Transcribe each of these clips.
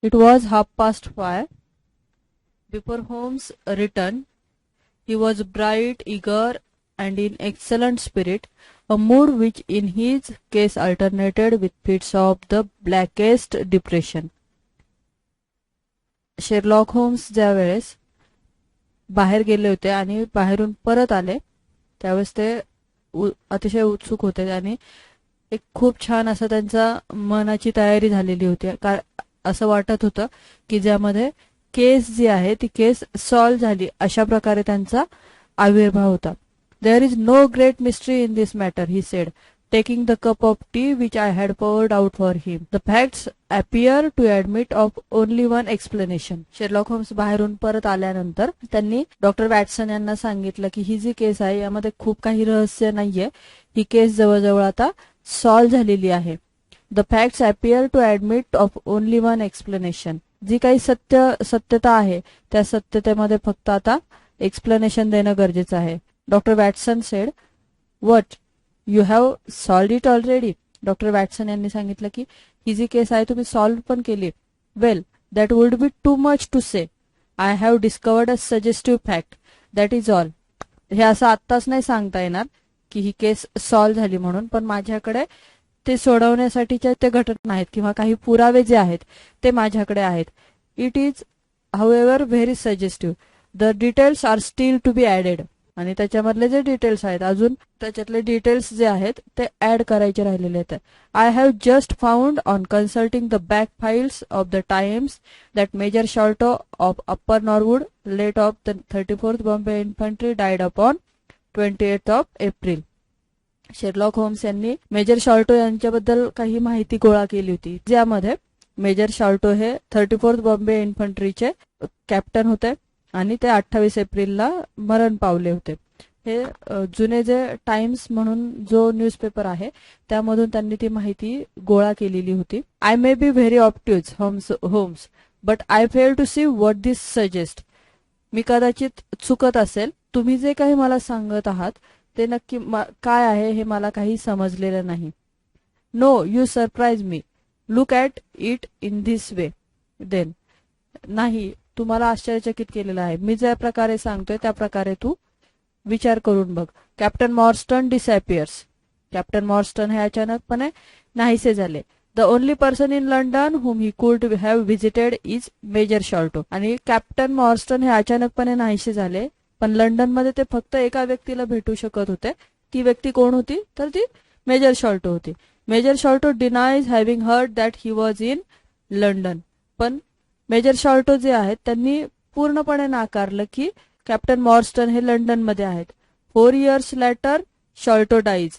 It was 5:30. Before Holmes' return, he was bright, eager, and in excellent spirit, a mood which in his case alternated with fits of the blackest depression. Sherlock Holmes ज्यावेळेस बाहेर गेले होते आणि बाहेरून परत आले त्यावेळेस ते अतिशय उत्सुक होते आणि एक खूप छान असं त्यांचा मनाची तयारी झालेली होती. असं वाटत होतं की ज्यामध्ये केस जी आहे ती केस सॉल्व्ह झाली अशा प्रकारे त्यांचा आविर्भाव होता. There is no great mystery in this matter, he said, taking the cup of tea which I had poured out for him. The facts appear to admit of only one explanation. Sherlock Holmes बाहेरून परत आल्यानंतर त्यांनी doctor Watson यांना सांगितलं की ही जी केस आहे यामध्ये खूप काही रहस्य नाहीये, ही केस जवळजवळ आता सॉल्व्ह झालेली आहे. The facts appear to admit of only one explanation. जी काही सत्यता आहे त्या सत्यतेमध्ये फक्त आता एक्सप्लेनेशन देणं गरजेचं आहे. Doctor Watson sed, "What? You have solved it already?" Doctor Watson यांनी सांगितलं की ही जी केस आहे तुम्ही सॉल्व्ह पण केली. "Well, that would be too much to say. I have discovered a suggestive fact. That is all." हे असं आत्ताच नाही सांगता येणार की ही केस सॉल्व्ह झाली म्हणून, पण माझ्याकडे ते सोडवण्यासाठीचे ते घटना आहेत किंवा काही पुरावे जे आहेत ते माझ्याकडे आहेत. It is however very suggestive. The details are still to be added. आणि त्याच्यामधले जे डिटेल्स आहेत अजून त्याच्यातले डिटेल्स जे आहेत ते ऍड करायचे राहिलेले आहेत. I have just found on consulting the back files of the Times that Major Sholto of Upper Norwood, late of the 34th Bombay infantry, died upon 28th April. Sherlock Holmes यांनी Major Sholto यांच्याबद्दल काही माहिती गोळा केली होती, ज्यामध्ये major Sholto हे 34th Bombay इन्फंट्रीचे captain होते आणि ते 28 एप्रिलला मरण पावले होते. हे जुने जे टाइम्स म्हणून जो न्यूजपेपर आहे त्यामधून त्यांनी ती माहिती गोळा केलेली होती. I may be very obtuse Holmes but I fail to see what this suggest. मी कदाचित चुकत असेल, तुम्ही जे काही मला सांगत आहात ते नक्की काय आहे हे मला काही समजलेलं नाही. No, you surprise me. Look at it in this way then. नाही, तुम्हाला आश्चर्यचकित केलेलं आहे. मी ज्या प्रकारे सांगतोय त्या प्रकारे तू विचार करून बघ. Captain Morstan disappears. Captain Morstan हे अचानकपणे नाहीसे झाले. The only person in London whom he could have visited is Major Sholto. आणि कॅप्टन मॉर्स्टन हे अचानकपणे नाहीसे झाले, पण लंडनमध्ये ते फक्त एका व्यक्तीला भेटू शकत होते. ती व्यक्ती कोण होती तर ती मेजर शॉल्टो होती. Major Sholto denies having heard that he was in London. पण मेजर शॉल्टो जे आहेत त्यांनी पूर्णपणे नाकारलं की कॅप्टन मॉर्स्टन हे लंडनमध्ये आहेत. 4 years लेटर शॉल्टो डाईज.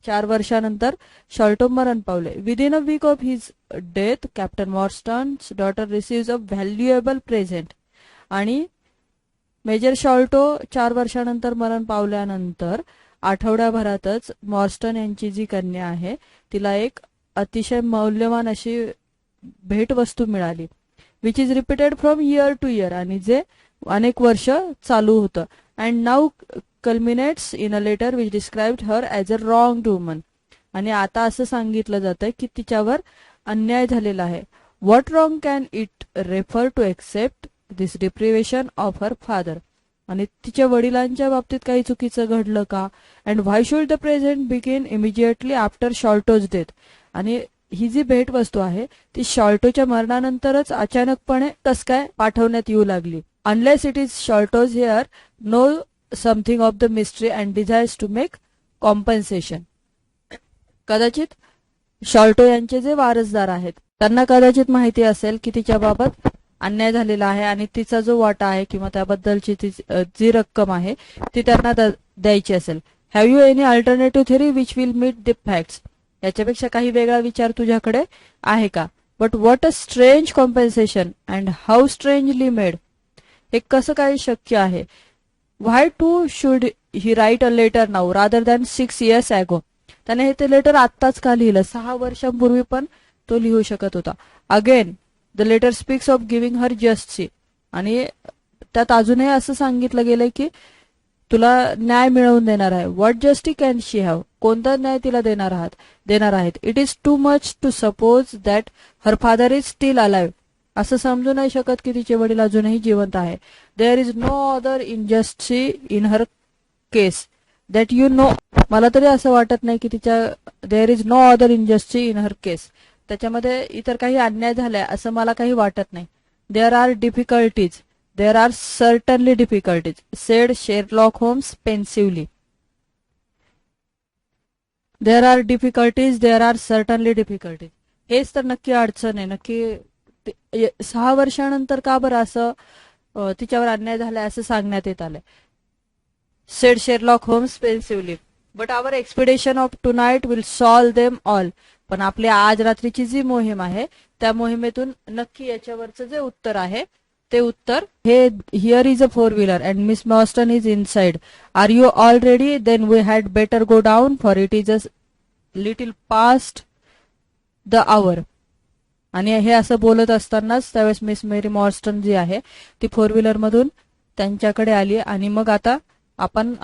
4 वर्षानंतर शॉल्टो मरण पावले. Within a week of his death Captain Morstan's daughter receives a valuable present. आणि मेजर शॉल्टो 4 वर्षानंतर मरण पावल्यानंतर आठवड्याभरातच मॉर्स्टन यांची जी कन्या आहे तिला एक अतिशय मौल्यवान अशी भेटवस्तू मिळाली. Which is repeated from year to year. आणि जे अनेक वर्ष चालू होतं. And now culminates in a letter which described her as a wronged woman. आणि आता असं सांगितलं जातंय की तिच्यावर अन्याय झालेला आहे. What wrong can it refer to except this deprivation of her father. आणि तिच्या वडिलांच्या बाबतीत काही चुकीचं घडलं का. And why should the present begin immediately after Sholto's death. आणि ही जी भेटवस्तू आहे ती शॉल्टोच्या मरणानंतरच अचानकपणे कस काय पाठवण्यात येऊ लागली. Unless it is Sholto's heir know something of the mystery and desires to make compensation. कदाचित शॉल्टो यांचे जे वारसदार आहेत त्यांना कदाचित माहिती असेल की तिच्याबाबत अन्याय झालेला आहे आणि तिचा जो वाटा आहे किंवा त्याबद्दलची जी रक्कम आहे ती त्यांना द्यायची असेल. Have you any alternative theory which will meet the facts. याच्यापेक्षा काही वेगळा विचार तुझ्याकडे आहे का. But what a strange compensation and how strangely made. हे कसं काय शक्य आहे. Why too should he write a letter now rather than 6 years ago. त्याने हे ते लेटर आत्ताच का लिहिलं. 6 वर्षांपूर्वी पण तो लिहू शकत होता. Again the letter speaks of giving her justice. आणि त्यात अजूनही असं सांगितलं गेलंय की तुला न्याय मिळवून देणार आहे. What justice can she have. कोणता न्याय तिला देणार आहेत. It is too much to suppose that her father is still alive. असं समजू नाही शकत की तिचे वडील अजूनही जिवंत आहे. There is no other injustice in her case that you know. मला तरी असं वाटत नाही की तिच्या there is no other injustice in her case, त्याच्यामध्ये इतर काही अन्याय झालाय असं मला काही वाटत नाही. There are difficulties, there are certainly difficulties, said Sherlock Holmes pensively. There are difficulties, there are certainly difficulties. हेच तर नक्की अडचण आहे. नक्की 6 वर्षानंतर का बरं असं तिच्यावर अन्याय झालाय असं सांगण्यात येत आलंय. Said Sherlock Holmes pensively. But our expedition of tonight will solve them all. पण आपली आज रात्रीची जी मोहीम आहे त्या मोहिमेतून नक्की याच्यावरचं जे उत्तर आहे ते उत्तर हे. Here is a four wheeler and Miss Morstan is inside. Are you all ready? Then we had better go down for it is a little past the hour. आणि हे असं बोलत असतानाच त्यावेळेस मिस मेरी मॉर्स्टन जी आहे ती 4-व्हीलर मधून त्यांच्याकडे आली आणि मग आपण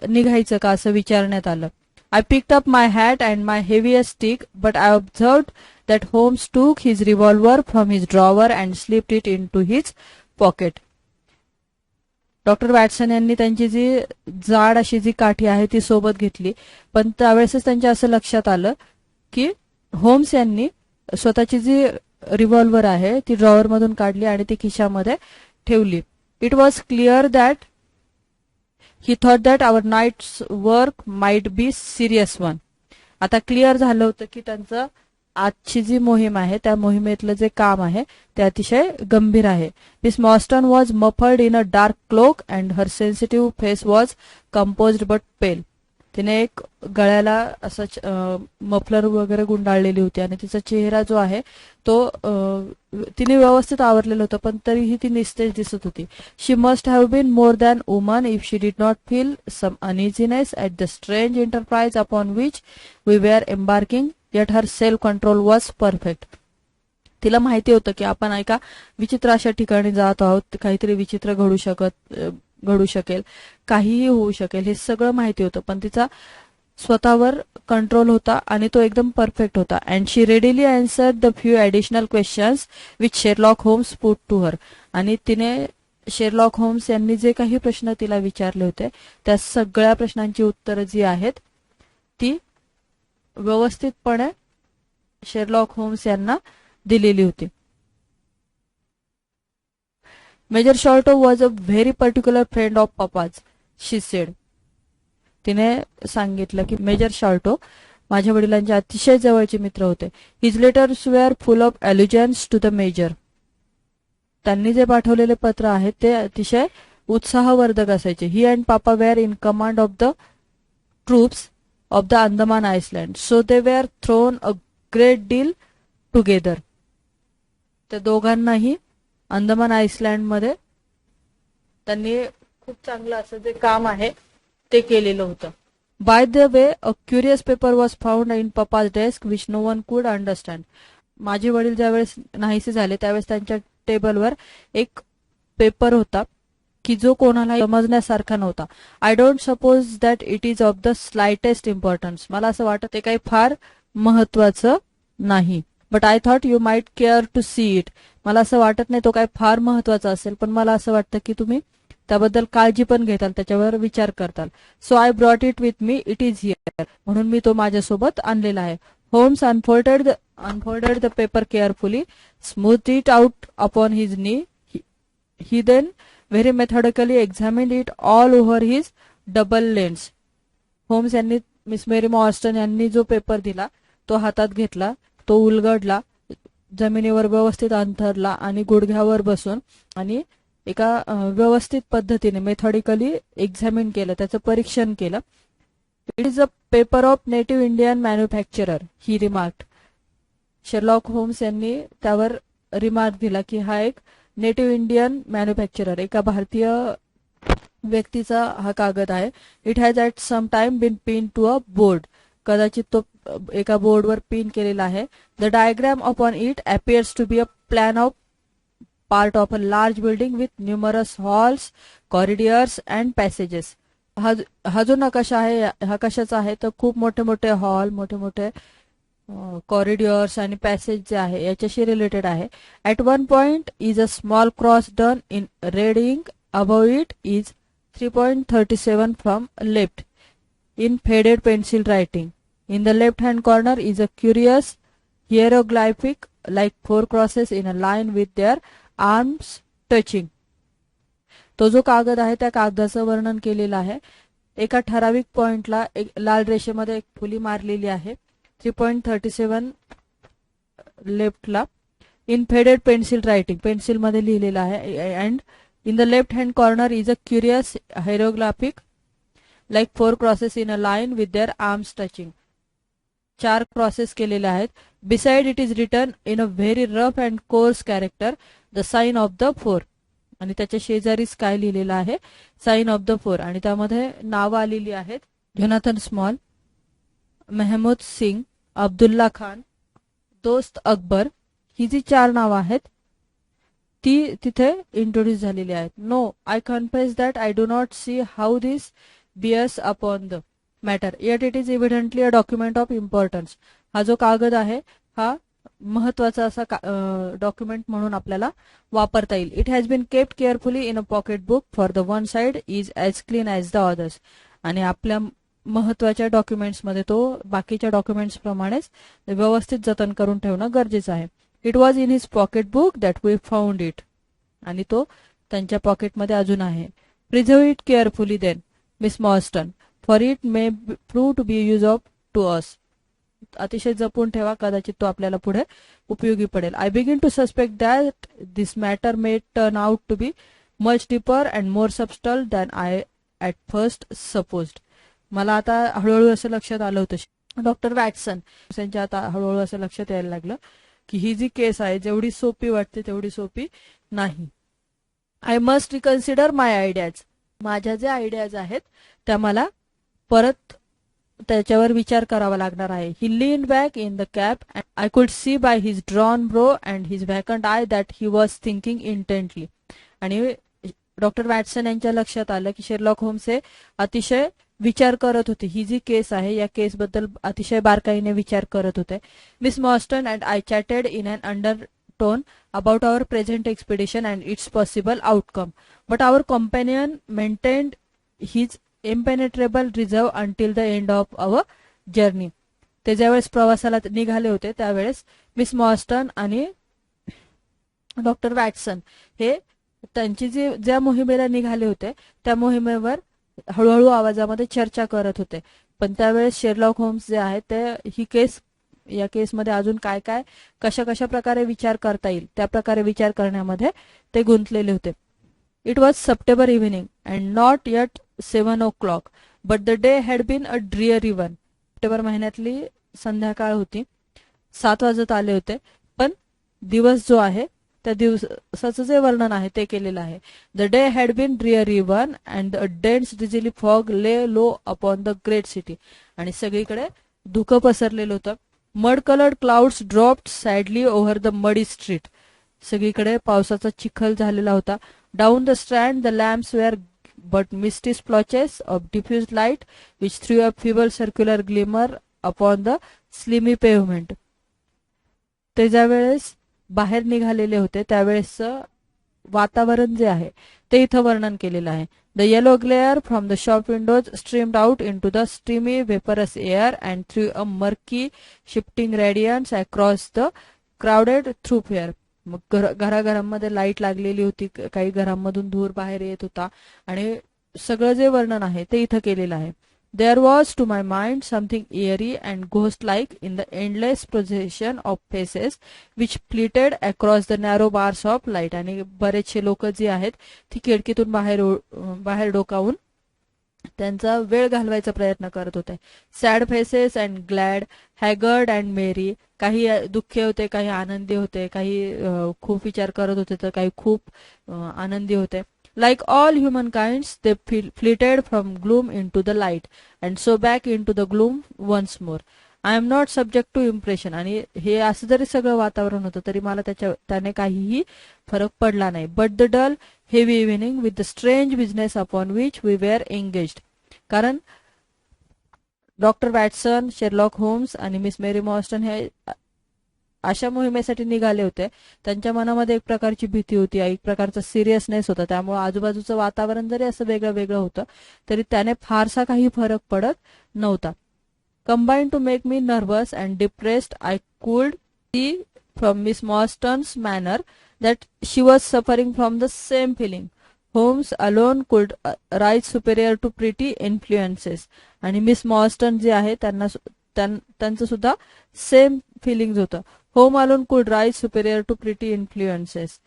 निघायचं का असं विचारण्यात आलं. I picked up my hat and my heaviest stick but I observed that Holmes took his revolver from his drawer and slipped it into his pocket. Doctor Watson यांनी त्यांची जी जाड अशी जी काठी आहे ती सोबत घेतली, पण त्यावेळेसच त्यांच्या असं लक्षात आलं की होम्स यांनी स्वतःची जी रिव्हॉल्वर आहे ती ड्रॉवर मधून काढली आणि ती खिशामध्ये ठेवली. It was clear that he thought that our night's work might be serious one. आता क्लिअर झालं होतं की त्यांचं आजची जी मोहीम आहे त्या मोहिमेतलं जे काम आहे ते अतिशय गंभीर आहे. Miss Morstan was muffled in a dark cloak and her face was composed but pale. तिने एक गळ्याला असं मफलर वगैरे गुंडाळलेली होती आणि तिचा चेहरा जो आहे तो तिने व्यवस्थित आवरलेला होता पण तरीही ती निस्तेज दिसत होती. She must have been more than woman if she did not feel some uneasiness at the strange enterprise upon which we were embarking, yet herself control was perfect. तिला माहिती होतं की आपण एका विचित्र अशा ठिकाणी जात आहोत, काहीतरी विचित्र घडू शकेल, काहीही होऊ शकेल, हे सगळं माहिती होतं, पण तिचा स्वतःवर कंट्रोल होता आणि तो एकदम परफेक्ट होता. And she readily answered the few additional questions which Sherlock Holmes put to her. आणि तिने शेरलॉक होम्स यांनी जे काही प्रश्न तिला विचारले होते त्या सगळ्या प्रश्नांची उत्तरं जी आहेत ती व्यवस्थितपणे शेरलॉक होम्स यांना दिलेली होती. Major Sholto was a very particular friend of papa's, she said. तिने सांगितलं की मेजर शॉर्टो माझ्या वडिलांचे अतिशय जवळचे मित्र होते. His letters were full of allusions to the major. त्यांनी जे पाठवलेले पत्र आहे ते अतिशय उत्साहवर्धक असायचे. He and papa were in command of the troops of the Andaman island, so they were thrown a great deal together. त्या दोघांनाही अंदमान आयसलँडमध्ये त्यांनी खूप चांगलं असं जे काम आहे ते केलेलं होतं. By the way a curious paper was found in papa's desk which no one could understand. माझे वडील ज्यावेळेस नाहीसे झाले त्यावेळेस त्यांच्या टेबलवर एक पेपर होता की जो कोणाला समजण्यासारखा नव्हता. I don't suppose that it is of the slightest importance. मला असं वाटतं ते काही फार महत्वाचं नाही. But I thought you might care to see it. मला असं वाटत नाही तो काय फार महत्वाचा असेल, पण मला असं वाटतं की तुम्ही त्याबद्दल काळजी पण घेताल, त्याच्यावर विचार करताल. So I brought it with me, it is here. म्हणून मी तो माझ्यासोबत आणलेला आहे. Holmes unfolded the paper carefully, smooth it out upon his knee. He then very methodically examined it all over his double lens. Holmes यांनी Miss Mary Morstan यांनी जो paper दिला तो हातात घेतला, तो उलगडला, जमिनीवर व्यवस्थित अंथरला आणि गुडघ्यावर बसून आणि एका व्यवस्थित पद्धतीने मेथॉडिकली एक्झामिन केलं, त्याचं परीक्षण केलं. It is a paper of native Indian manufacturer, he remarked. Sherlock Holmes यांनी त्यावर रिमार्क दिला की हा एक नेटिव्ह इंडियन मॅन्युफॅक्चरर, एका भारतीय व्यक्तीचा हा कागद आहे. It has at some time been pin to a board. कदाचित तो एका बोर्डवर पिन केलेला आहे. The diagram upon it appears to be a plan of part of a large building with numerous halls, corridors and passages. हा जो नकाशा आहे हा कशाचा आहे तर खूप मोठे मोठे हॉल, मोठे मोठे कॉरिडॉर्स आणि पॅसेज जे आहे याच्याशी रिलेटेड आहे. At one point is a small cross done in red ink. Above it is 3.37 from left in faded pencil writing. In the left hand corner is a curious hieroglyphic like four crosses in a line with their arms touching. तो जो कागद आहे त्या कागदाचं वर्णन केलेलं आहे. एका ठराविक पॉइंटला एक लाल रेषेमध्ये एक फुली मारलेली आहे. 3.37 लेफ्टला in faded pencil writing pencil मध्ये लिहिलेलं आहे. And in the left hand corner is a curious hieroglyphic like 4 crosses in a line with their arms touching. 4 crosses केलेले आहेत. Beside it is written in a very rough and coarse character the sign of the 4. आणि त्याच्या शेजारीच काय लिहिलेलं आहे, sign of the 4. आणि त्यामध्ये नावं आलेली आहेत. जोनाथन स्मॉल, मेहमूद सिंग, अब्दुल्ला खान, दोस्त अकबर, ही जी 4 नावं आहेत ती तिथे इंट्रोड्यूस झालेली आहेत. No, I confess that I do not see how this bears upon the matter yet it is evidently a document of importance. हा जो कागद आहे हा महत्वाचा असा डॉक्युमेंट म्हणून आपल्याला वापरता येईल. It has been kept carefully in a pocket book for the one side is as clean as the others. आणि आपल्या महत्वाच्या डॉक्युमेंट्समध्ये तो बाकीच्या डॉक्युमेंट्स प्रमाणेच व्यवस्थित जतन करून ठेवणं गरजेचं आहे. It was in his pocket book that we found it. आणि तो त्यांच्या पॉकेटमध्ये अजून आहे. Preserve it carefully then Miss Morstan for it may prove to be use of to us. अतिशय जपून ठेवा, कदाचित तो आपल्याला पुढे उपयोगी पडेल. I begin to suspect that this matter may turn out to be much deeper and more subtle than I at first supposed. मला आता हळूहळू असं लक्षात आलं होतं. डॉक्टर वॅटसन यांच्या आता हळूहळू असं लक्षात यायला लागलं की ही जी केस आहे जेवढी सोपी वाटते तेवढी सोपी नाही. I must reconsider my ideas. माझ्या ज्या आयडियाज आहेत त्या मला परत त्याच्यावर विचार करावा लागणार आहे. He leaned back in the cab. I could see by his drawn brow and his vacant eye that he was thinking intently. आणि डॉक्टर वॅटसन यांच्या लक्षात आलं की शेरलॉक होम्स हे अतिशय विचार करत होते. ही जी केस आहे या केसबद्दल अतिशय बारकाईने विचार करत होते. Miss Morstan and I chatted in an undertone about our present expedition and its possible outcome, but our companion maintained his impenetrable reserve until the end of our journey. ते ज्यावेळेस प्रवासाला निघाले होते त्यावेळेस मिस मॉर्स्टन आणि डॉक्टर वॅटसन हे त्यांची ज्या मोहिमेला निघाले होते त्या मोहिमेवर हळूहळू आवाजामध्ये चर्चा करत होते. पण त्यावेळेस शेरलॉक होम्स जे आहेत ते ही केस या केसमध्ये अजून काय काय कशा कशा प्रकारे विचार करता येईल त्या प्रकारे विचार करण्यामध्ये ते गुंतलेले होते. It was September evening and not yet 7 o'clock but the day had been a dreary one. September महिन्यातली संध्याकाळ होती. 7 वाजत आले होते. पण दिवस जो आहे त्या दिवसाचं जे वर्णन आहे ते केलेलं आहे. The day had been dreary one and a dense drizzly fog lay low upon the great city. आणि सगळीकडे धुकं पसरलेलं होतं. Mud coloured clouds dropped sadly over the muddy street. सगळीकडे पावसाचा चिखल झालेला होता. Down the Strand the lamps were but misty splotches of diffuse light which threw a feeble circular glimmer upon the slimy pavement. ते ज्यावेळेस बाहेर निघालेले होते त्यावेळेसचं वातावरण जे आहे ते इथं वर्णन केलेलं आहे. The yellow glare from the shop windows streamed out into the steamy, vaporous air and threw a murky, shifting radiance across the crowded thoroughfare. मग घराघरांमध्ये लाईट लागलेली होती. काही घरांमधून धूर बाहेर येत होता आणि सगळं जे वर्णन आहे ते इथं केलेलं आहे. There was to my mind something eerie and ghost-like in the endless procession of faces which flitted across the narrow bars of light. आणि बरेचसे लोक जी आहेत ती खिडकीतून बाहेर डोकावून त्यांचा वेळ घालवायचा प्रयत्न करत होते. Sad faces and glad, haggard and merry. काही दुःखी होते, काही आनंदी होते, काही खूप विचार करत होते तर काही खूप आनंदी होते. Like all humankinds, they flitted from gloom into the light, and so back into the gloom once more. I am not subject to impression. आणि हे असं जरी सगळं वातावरण होतं तरी मला त्याने काहीही फरक पडला नाही. But the dull, heavy evening with the strange business upon which we were engaged. कारण डॉक्टर वॅटसन, शेरलॉक होम्स आणि मिस मेरी मॉर्स्टन हे अशा मोहिमेसाठी निघाले होते. त्यांच्या मनामध्ये एक प्रकारची भीती होती, एक प्रकारचा सिरियसनेस होता. त्यामुळे आजूबाजूचं वातावरण जरी असं वेगळं वेगळं होतं तरी त्याने फारसा काही फरक पडत नव्हता. Combine to make me nervous and depressed, I could see from Miss Morstan's manner that she was suffering from the same feeling. Holmes alone could rise superior to pretty influences. आणि मिस मॉर्स्टन जे आहे त्यांचं सुद्धा same feelings होतं. होम alone could rise superior to pretty influences.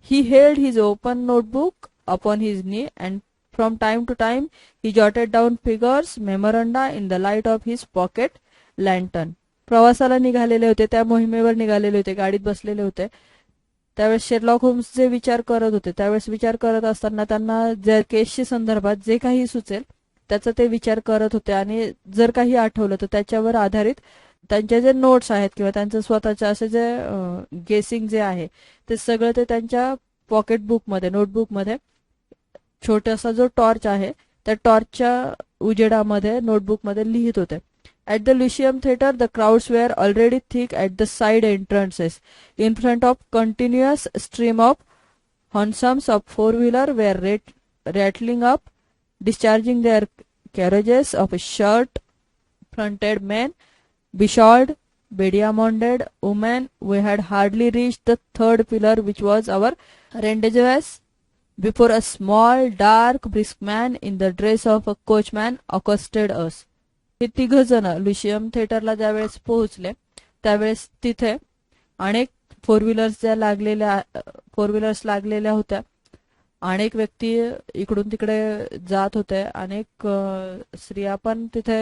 He held his open notebook upon his knee and from time to time he jotted down figures मेमोरंडा in the light of his pocket lantern. प्रवासाला निघालेले होते, त्या मोहिमेवर निघालेले होते, गाडीत बसलेले होते. त्यावेळेस शेरलॉक होम्स जे विचार करत होते, त्यावेळेस विचार करत असताना त्यांना ज्या केसशी संदर्भात जे काही सुचेल त्याचा ते विचार करत होते. आणि जर काही आठवलं तर त्याच्यावर आधारित त्यांचे जे नोट्स आहेत किंवा त्यांचं स्वतःचे असे जे गेसिंग जे आहे ते सगळं ते त्यांच्या पॉकेट बुकमध्ये, नोटबुकमध्ये छोटासा जो टॉर्च आहे त्या टॉर्चच्या उजेडामध्ये नोटबुकमध्ये लिहित होते. At the Lyceum Theatre, the crowds were already thick at the side entrances. In front of continuous stream of hansoms of four-wheeler were rattling up, discharging their carriages of shirt-fronted men, beshawled, bediamonded women. We had hardly reached the third pillar, which was our rendezvous, before a small, dark, brisk man in the dress of a coachman accosted us. हे तिघ जण ल्युशियम थिएटरला ज्यावेळेस पोहोचले त्यावेळेस तिथे अनेक four wheelers लागलेल्या होत्या. अनेक व्यक्ती इकडून तिकडे जात होते. अनेक स्त्रिया पण तिथे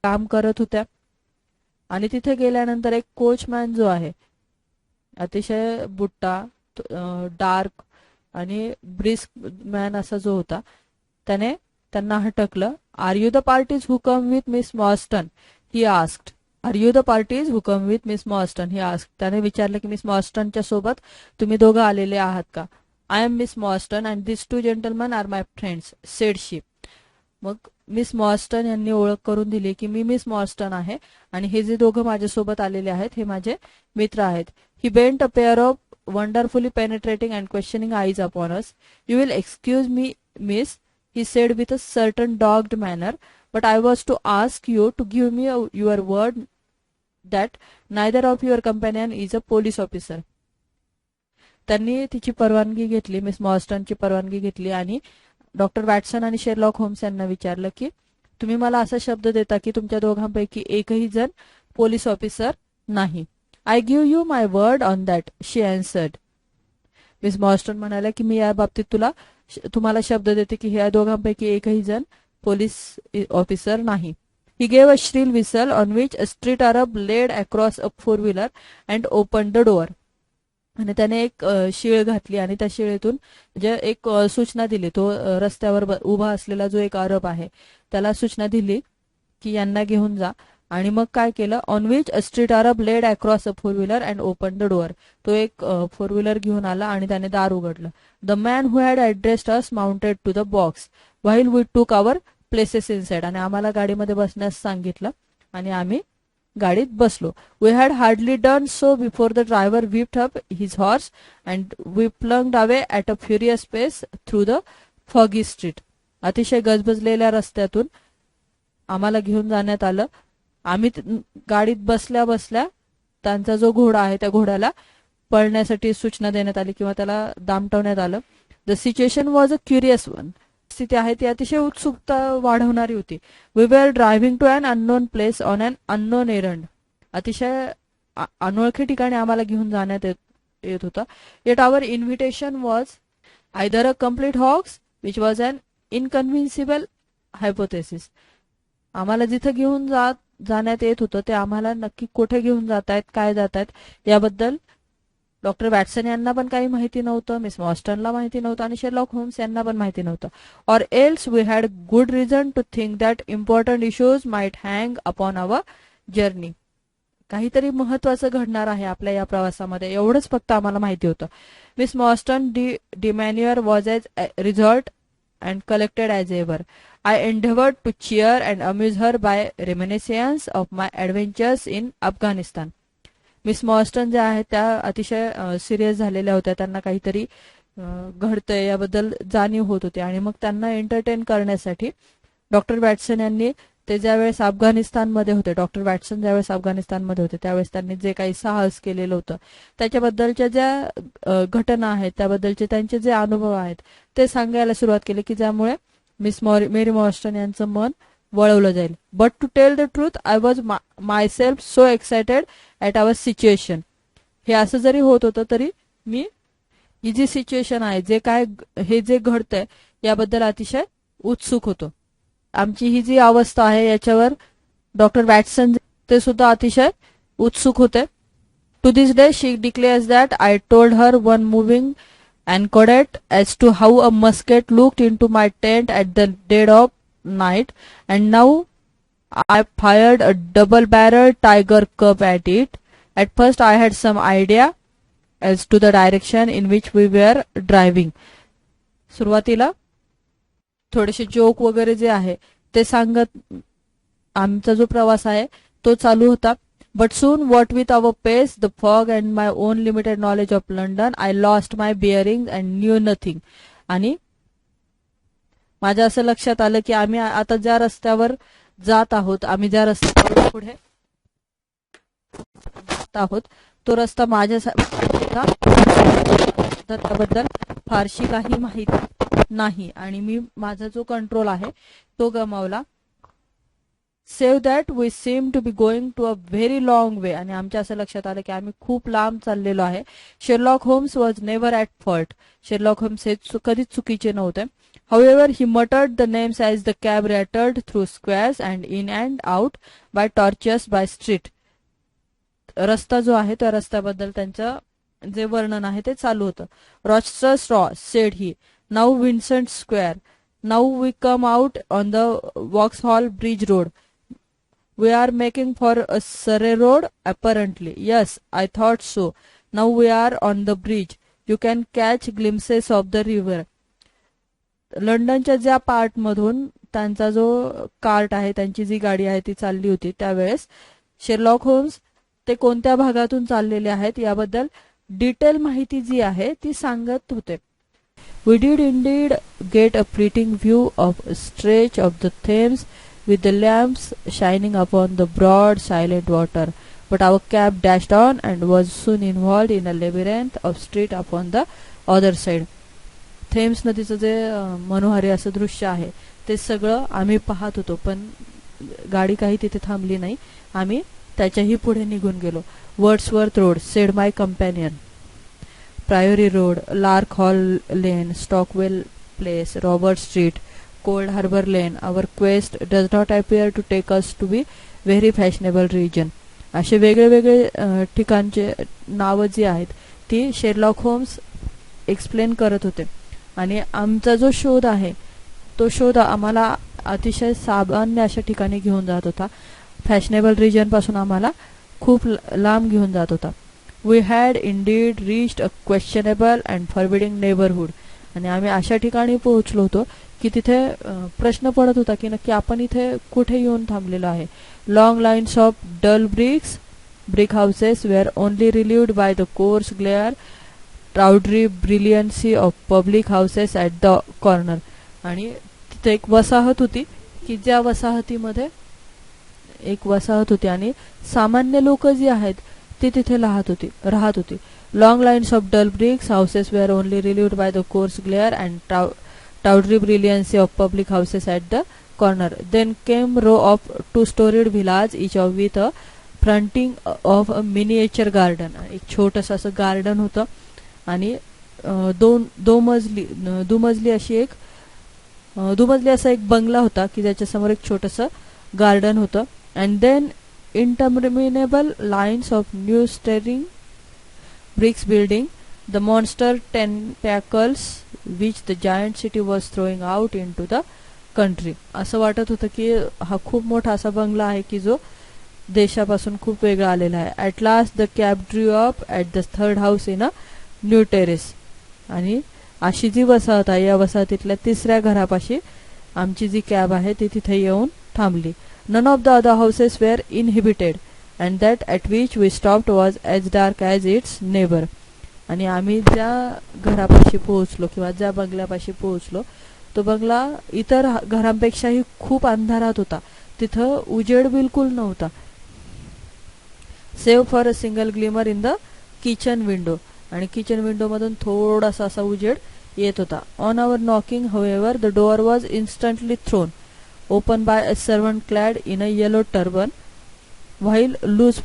काम करत होत्या. आणि तिथे गेल्यानंतर एक कोचमॅन जो आहे, अतिशय बुट्टा, डार्क आणि ब्रिस्क मॅन असा जो होता, त्याने त्यांना हटकलं. Are you the parties who come with Miss Morstan, he asked. Are you the parties who come with Miss Morstan, he asked. त्याने विचारलं की मिस मॉर्स्टनच्या सोबत तुम्ही दोघं आलेले आहात का. I am Miss Morstan and this two gentleman are my friends, said she. मग मिस मॉर्स्टन यांनी ओळख करून दिली की मी मिस मॉर्स्टन आहे आणि हे जे दोघं माझ्यासोबत आलेले आहेत हे माझे मित्र आहेत. He bent a pair of wonderfully penetrating and questioning eyes upon us. You will excuse me miss, he said with a certain dogged manner, but I was to ask you to give me your word that neither of your companion is a police officer. त्यांनी तिची परवानगी घेतली, miss मॉर्स्टनची परवानगी घेतली आणि doctor Watson आणि Sherlock homes यांना विचारलं की तुम्ही मला असा शब्द देता की तुमच्या दोघांपैकी एकही जण पोलीस ऑफिसर नाही. I give you my word on that, she answered. Miss Morstan म्हणाल्या की मी या बाबतीत तुम्हाला शब्द देते की ह्या दोघांपैकी एकही जण पोलीस ऑफिसर नाही. He gave a shrill whistle on which a street Arab led across a four wheeler and open the door. आणि त्याने एक शिळ घातली आणि त्या शिळेतून जे एक सूचना दिली. तो रस्त्यावर उभा असलेला जो एक अरब आहे त्याला सूचना दिली की यांना घेऊन जा. आणि मग काय केलं, on which a street Arab led across a four wheeler and open the door. तो एक फोर व्हीलर घेऊन आला आणि त्याने दार उघडलं. The man who had addressed us mounted to the box while we took our places inside. आणि आम्हाला गाडीमध्ये बसण्यास सांगितलं आणि आम्ही गाडीत बसलो. We had hardly done so before the driver whipped up his horse and we plunged away at a furious pace through the foggy street. अतिशय गजबजलेल्या रस्त्यातून आम्हाला घेऊन जाण्यात आलं. आम्ही गाडीत बसल्या बसल्या त्यांचा जो घोडा आहे त्या घोड्याला पळण्यासाठी सूचना देण्यात आली किंवा त्याला दामटवण्यात आलं. The situation was a curious one. स्थिती आहे ती अतिशय उत्सुकता वाढवणारी होती. We were driving to an unknown place on an unknown errand. अतिशय अनोळखी ठिकाणी आम्हाला घेऊन जाण्यात येत होतं. Yet our invitation was either a complete hoax which was an inconceivable hypothesis. आम्हाला जिथं घेऊन जाण्यात येत होतं ते आम्हाला नक्की कुठे घेऊन जात आहेत, काय जात आहेत याबद्दल डॉक्टर वॅटसन यांना पण काही माहिती नव्हतं, मिस मॉर्स्टनला माहिती नव्हतं आणि शेरलॉक होम्स यांना पण माहिती नव्हतं. Or else we had good reason to think that important issues might hang upon our journey. काहीतरी महत्वाचं घडणार आहे आपल्या या प्रवासामध्ये एवढंच फक्त आम्हाला माहिती होतं. Miss Morstan demeanour was as resolute and collected as ever. I endeavored to cheer and amuse her by reminiscences of my adventures in Afghanistan. Miss Morstan ज्या आहेत त्या अतिशय सिरियस झालेल्या होत्या, त्यांना काहीतरी घडतंय याबद्दल जाणीव होत होती आणि मग त्यांना एंटरटेन करण्यासाठी डॉक्टर वॅटसन यांनी ते ज्यावेळेस अफगाणिस्तानमध्ये होते, डॉक्टर वॅटसन ज्यावेळेस अफगाणिस्तानमध्ये होते त्यावेळेस त्यांनी जे काही साहस केलेलं होतं त्याच्याबद्दलच्या ज्या घटना आहेत, त्याबद्दलचे त्यांचे जे अनुभव आहेत ते सांगायला सुरुवात केली, की ज्यामुळे मेरी मॉर्स्टन यांचं मन वळवलं जाईल. But to tell the truth I was myself so excited at our situation. हे असं जरी होत होतं तरी मी ही जी सिच्युएशन आहे, जे काय हे जे घडतंय याबद्दल अतिशय उत्सुक होतो. आमची ही जी अवस्था आहे याच्यावर डॉक्टर वॅटसन ते सुद्धा अतिशय उत्सुक होते. To this day she declares that I told her one moving anecdote as to how a musket looked into my tent at the dead of night, and now I fired a double-barreled tiger cub at it. At first I had some idea as to the direction in which we were driving. सुरुवातीला थोडेसे joke वगैरे जे आहे ते सांगत आमचा जो प्रवास आहे तो चालू होता. But soon, what with our pace, the fog, and my own limited knowledge of London, I lost my bearings and knew nothing. आणि माझ्या असं लक्षात आलं की आम्ही आता ज्या रस्त्यावर जात आहोत, आम्ही ज्या रस्त्यावर पुढे जात आहोत तो रस्ता माझ्यासाठी का तर त्याबद्दल फारशी काही माहिती नाही आणि मी माझा जो कंट्रोल आहे तो गमावला. Save that we seem to be going to a very long way. आणि आमच्या असं लक्षात आलं की आम्ही खूप लांब चाललेलो आहे. Sherlock Holmes was never at fault. Sherlock Holmes हे कधीच चुकीचे नव्हते. However, he muttered the names as the cab rattled through squares and in and out by torches by street. रस्ता जो आहे त्या रस्त्याबद्दल त्यांचं जे वर्णन आहे ते चालू होतं. Rochester Straw, said he. Now Vincent Square. Now we come out on the Vauxhall Bridge Road. We are making for a Surrey road, apparently. Yes, I thought so. Now we are on the bridge. You can catch glimpses of the river. लंडनच्या ज्या part मधून त्यांचा जो cart आहे, त्यांची जी गाडी आहे ती चालली होती त्यावेळेस शेरलॉक होम्स ते कोणत्या भागातून चाललेले आहेत याबद्दल डिटेल माहिती जी आहे ती सांगत होते. We did indeed get a fleeting view of a stretch of the Thames with the lamps shining upon the broad silent water, but our cab dashed on and was soon involved in a labyrinth of street upon the other side. Thames नदीचं जे मनोहारी असं दृश्य आहे ते सगळं आम्ही पाहत होतो, पण गाडी काही तिथे थांबली नाही. आम्ही त्याच्याही पुढे निघून गेलो. Wordsworth Road, said my companion. Priory Road, Lark Hall Lane, Stockwell Place, Robert Street, Cold Harbour Lane. Our quest does not appear to take us to be very fashionable region. असे वेगळे वेगळे ठिकाणचे नावं जी आहेत ती शेरलॉक होम्स एक्सप्लेन करत होते. आणि आमचा जो शोध आहे तो शोध आम्हाला अतिशय सामान्य अशा ठिकाणी घेऊन जात होता. फॅशनेबल रिजन पासून आम्हाला खूप लांब घेऊन जात होता. We had indeed reached a questionable and forbidding neighbourhood. आणि आम्ही अशा ठिकाणी पोहोचलो होतो की तिथे प्रश्न पडत होता की नक्की आपण इथे कुठे येऊन थांबलेलो आहे. Long lines of dull brick houses were only relieved by the coarse glare, tawdry brilliancy of public houses at the corner. आणि तिथे एक वसाहत होती की ज्या वसाहतीमध्ये एक वसाहत होती आणि सामान्य लोक जी आहेत ती तिथे राहत होती. Long lines of dull bricks houses were only relieved by the coarse glare and tawdry brilliancy of public houses at the corner. Then came row of two-storied villas, each of with a fronting of a miniature garden. एक छोटंसं असं garden होतं आणि दुमजली असा एक बंगला होता की ज्याच्या समोर एक छोटंसं गार्डन होतं. And then interminable lines of new staring bricks building, the monster tentacles which the giant city was throwing out into the country. असं वाटत होतं की हा खूप मोठा असा बंगला आहे की जो देशापासून खूप वेगळा आलेला आहे. At last the cab drew up at the third house in a new terrace. आणि अशी जी वसाहत आहे या वसाहतीतल्या तिसऱ्या घरापाशी आमची जी कॅब आहे ती तिथे येऊन थांबली. None of the other houses were inhibited and that at which we stopped was as dark as its neighbour. आणि आम्ही ज्या घरापाशी पोहोचलो किंवा ज्या बंगल्यापाशी पोहोचलो तो बंगला इतर घरांपेक्षाही खूप अंधारात होता. तिथं उजेड बिलकुल नव्हता. Save for a single glimmer in the kitchen window. आणि किचन विंडो मधून थोडासा असा उजेड येत होता. On our knocking however the door was instantly thrown open by a servant clad in a yellow turban while loose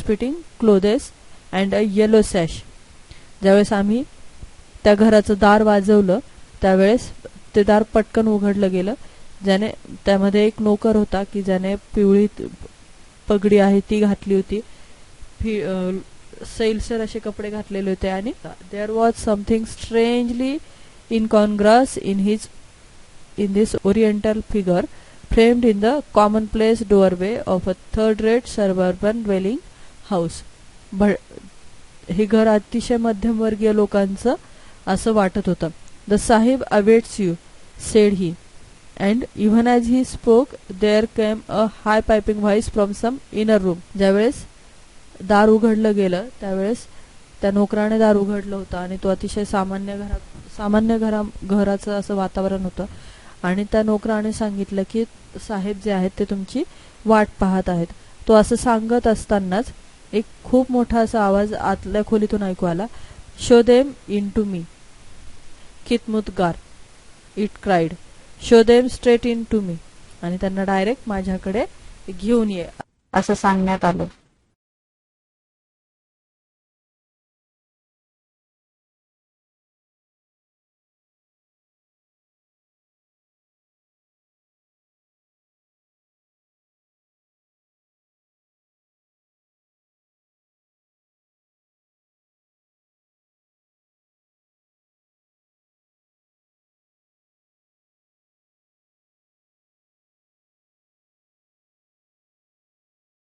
fitting clothes and a yellow sash. ज्यावेळेस आम्ही त्या घराचं दार वाजवलं त्यावेळेस ते दार पटकन उघडलं गेलं. ज्याने त्यामध्ये एक नोकर होता की ज्याने पिवळी पगडी आहे ती घातली होती, सैलसर असे कपडे घातलेले होते. आणि there was something strangely incongruous in this oriental figure framed in the commonplace doorway of a third-rate suburban dwelling house. हे घर अतिशय मध्यमवर्गीय लोकांचं असं वाटत होतं. The Sahib awaits you, said he, and even as he spoke there came a high piping voice from some inner room. ज्यावेळेस दार उघडलं गेलं त्यावेळेस त्या नोकराने दार उघडलं होतं आणि तो अतिशय सामान्य घराचं असं वातावरण होतं. आणि त्या नोकराने सांगितलं की साहेब जे आहेत ते तुमची वाट पाहत आहेत. तो असं सांगत असतानाच एक खूप मोठा असा आवाज आतल्या खोलीतून ऐकू आला. Show them in to me khitmutgar, it cried. Show them straight in to me. आणि त्यांना डायरेक्ट माझ्याकडे घेऊन ये असं सांगण्यात आलं.